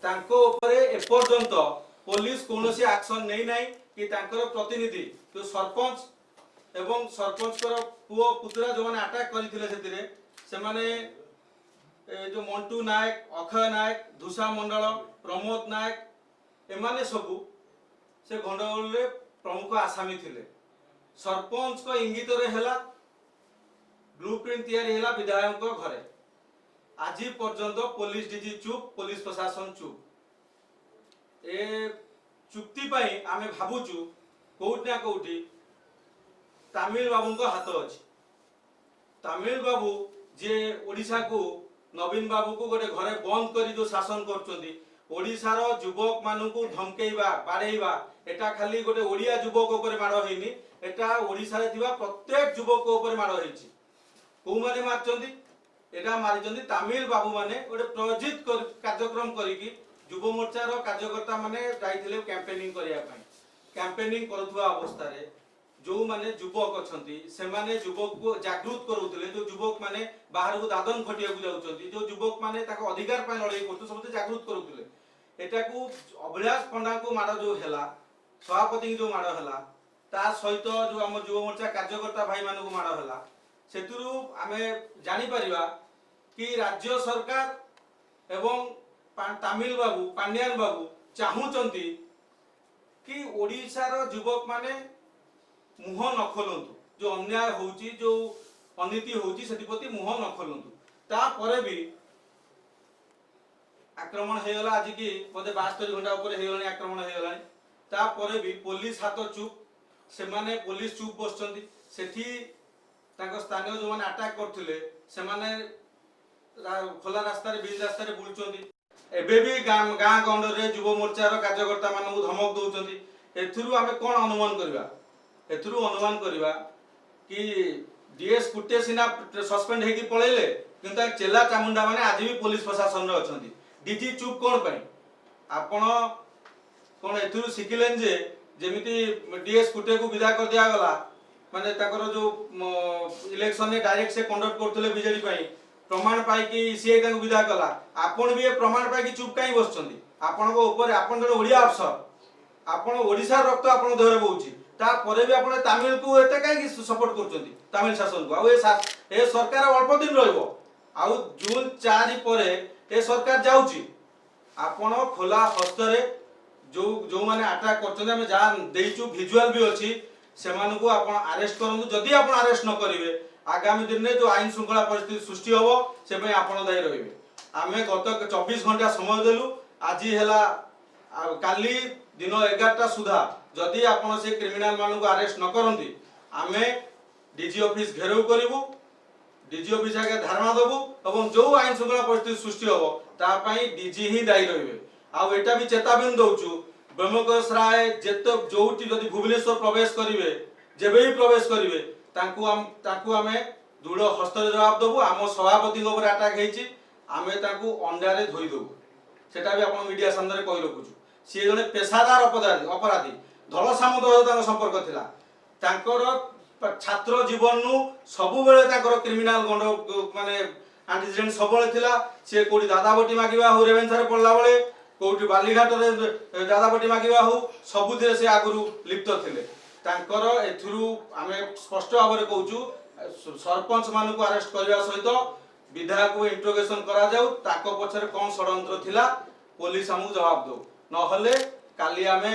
तांको ऊपर एपर्यंत पुलिस कौन एक्शन नहीं नाई कि तांकर प्रतिनिधि जो सरपंच एवं सरपंच पुओ पुतुरा जो मैंने अटैक करते जो मंटू नायक अक्षय नायक धूषा मंडल प्रमोद नायक एमाने सबू से गंडगोल रे प्रमुख आसामी थिले। सरपंच को इंगित रे हेला ब्लूप्रिंट तैयारी हेला विधायक घरे आज पर्यंत पुलिस डीजी चुप पुलिस प्रशासन चुप ए चुक्ति पाई आमे भाबुचु कोउट ना कोउटी तमिल बाबू को हाथ अछि। तमिल बाबू जे ओडिशा को नवीन बाबू को गोटे घरे बंद करी जो शासन करचोंदी ओडिशार युवक मानू को धमकेइबा बाड़ेइबा एटा खाली गोटे ओडिया युवक ऊपर माड़ हेनी एटा ओडिशा रे थिबा प्रत्येक युवक ऊपर माड़ हेछि। को माने मारचोंदी एटा मारिचोंदी तमिल बाबू माने गोटे प्रयोजित कार्यक्रम करिकी युव मोर्चा रो कार्यकर्ता माने जाइथिले कैंपेनिंग करिया पई कैंपेनिंग करथुवा अवस्था रे जो माने युवक अछंती से माने युवक को जागृत करूथिले जो युवक माने बाहर को दादन खटिया को जाउछंती जो युवक माने ताको अधिकार पय लड़ाई करथु सबते जागृत करूथिले एटा को अभिलाष पंडा को माड़ जो हेला सभापति जो माड़ हेला ता सहित जो हम युव मोर्चा कार्यकर्ता भाई मानू माड़ हेला सेतुरु आमे जानि परिबा कि राज्य सरकार एवं तमिल बाबू पांड्यान बाबू चाहूचंती कि ओडिशार युवक माने मुह न खोलंतु जो अन्याय होउची जो अनीति होउची सेतिपति मुह न खोलंतु ता परे भी आक्रमण हे गला आज की बोधे 72 घंटा ऊपर हे गलानी आक्रमण हे गलानी ता परे भी पुलिस हाथ चुप से माने पुलिस चुप बसचंती सेठी तांको स्थानीय जो माने अटैक करथिले से माने खोला रास्ता रे बीच रास्ता रे बुलचंती एबे भी गां गंड रे युव मोर्चा रो कार्यकर्ता मानू धमक दउचंती एथुरु आमे कोन अनुमान करबा एथुरु अनुमान करबा कि डीएस कुटे सिना सस्पेंड हेकी पळेले किंतु चेला चामुंडा माने आज भी पुलिस प्रशासन रे अछंती डीजी चुप कोन पई आपण कोन एथुरु सिखिलेन जे जेमिति डीएस कुटे को विदा कर दिया गला माने ताकर जो इलेक्शन ने डायरेक्ट से कंडक्ट करथले बीजेडी पई प्रमाण पाई कि सीए ताको विदा कला आपण भी प्रमाण पाई कि चुप काई बसचंदी आपण को ऊपर आपण जण ओडिया अफसर आपण ओडिसा रक्त आपण देहरे बहुची ता परे भी आपण तमिल को एते काई कि सपोर्ट करचंदी तमिल शासन को आ ए सरकार अल्प दिन रहइबो आ जून 4 परे ए सरकार जाउची आपण खोला हस्तरे जो माने अटैक करचंदी हम जान देइचु विजुअल भी अछि सेमान को आपण अरेस्ट करंतु जदी आपण अरेस्ट न करिवे आगामी दिन में जो आईन श्रृंखला परिस्थिति सृष्टि होबो से पय आपण दायी रहिबे। आमे गत 24 घंटा समय देलु आज हेला काली दिन 11टा सुधा जदी आपण से क्रिमिनल मानु को अरेस्ट न करंती आमे डीजी ऑफिस घेराव करिवु डीजी ऑफिस आगे धारणा देबु एवं जो आईन श्रृंखला परिस्थिति सृष्टि होबो ता पय डीजी ही दायी रहिबे। आ एटा भी चेतावनी दउचु ब्रह्मकोश राय जेतो जोटी जदी भुवनेश्वर प्रवेश करिवे जेबे ही प्रवेश करिवे ताकू आमे दृढ़ हस्तर जवाब देबू आम सभापति ऊपर अटैक हेची आमे ताकू अंडारे धोई देबू सेटा भी आपण मीडिया सामने कहि रखुछु सी जने पेशादार अपराधी धल सामंत संपर्क थिला तांकर छात्र जीवन नु सब बेले तांकर क्रिमिनल गंड माने एंटीसीडेंट सब बेले थिला से कोडी दादाबटी मागिबा हो रेवेन्सा रे पड़ला बेले कोडी बालीघाट रे दादाबटी मागिबा हो सबुथिरे से आगुरु लिप्त थिले तांकर एथुरु आमे स्पष्ट भाव में कहूँ सरपंच मान को अरेस्ट करने सहित विधायक को इंट्रोगेशन करा जाऊ ताको पछरे कौन षडयंत्र थिला पुलिस हमକୁ जवाब दो नहले काली आमे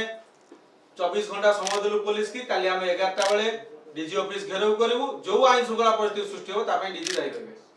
24 घंटा समय देलु पुलिस की काली आमे 11टा बेले डीजी ऑफिस घेराव करिवु जो आईन श्रृंखला परिस्थिति सृष्टि हो ता पय डीजी दायी रहबे।